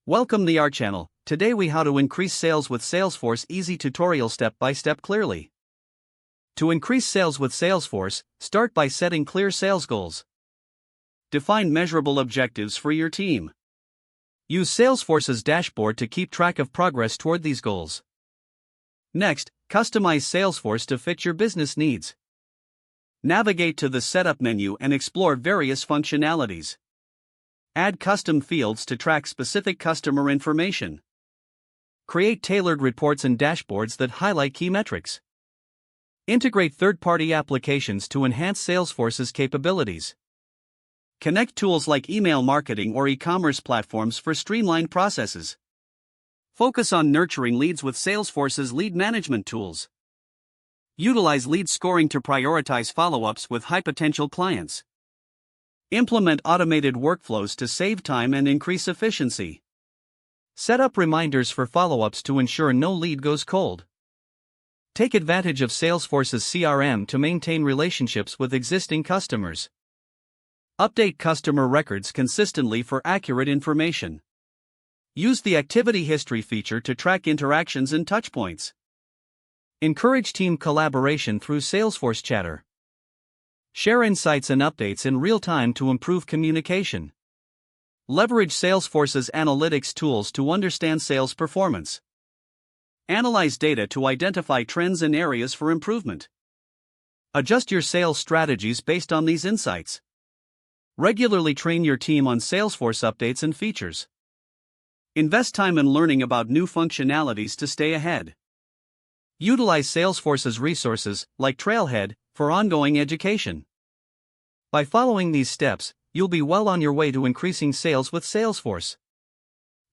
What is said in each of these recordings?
Welcome to our channel. Today we how to increase sales with Salesforce easy tutorial step by step clearly. To increase sales with Salesforce, start by setting clear sales goals. Define measurable objectives for your team. Use Salesforce's dashboard to keep track of progress toward these goals. Next, customize Salesforce to fit your business needs. Navigate to the Setup menu and explore various functionalities. Add custom fields to track specific customer information. Create tailored reports and dashboards that highlight key metrics. Integrate third-party applications to enhance Salesforce's capabilities. Connect tools like email marketing or e-commerce platforms for streamlined processes. Focus on nurturing leads with Salesforce's lead management tools. Utilize lead scoring to prioritize follow-ups with high-potential clients. Implement automated workflows to save time and increase efficiency. Set up reminders for follow-ups to ensure no lead goes cold. Take advantage of Salesforce's CRM to maintain relationships with existing customers. Update customer records consistently for accurate information. Use the activity history feature to track interactions and touchpoints. Encourage team collaboration through Salesforce Chatter. Share insights and updates in real time to improve communication. Leverage Salesforce's analytics tools to understand sales performance. Analyze data to identify trends and areas for improvement. Adjust your sales strategies based on these insights. Regularly train your team on Salesforce updates and features. Invest time in learning about new functionalities to stay ahead. Utilize Salesforce's resources, like Trailhead, for ongoing education. By following these steps, you'll be well on your way to increasing sales with Salesforce.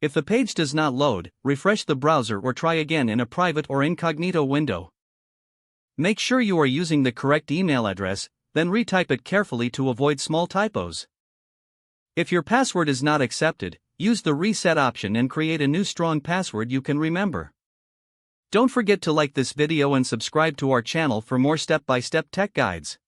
If the page does not load, refresh the browser or try again in a private or incognito window. Make sure you are using the correct email address, then retype it carefully to avoid small typos. If your password is not accepted, use the reset option and create a new strong password you can remember. Don't forget to like this video and subscribe to our channel for more step-by-step tech guides.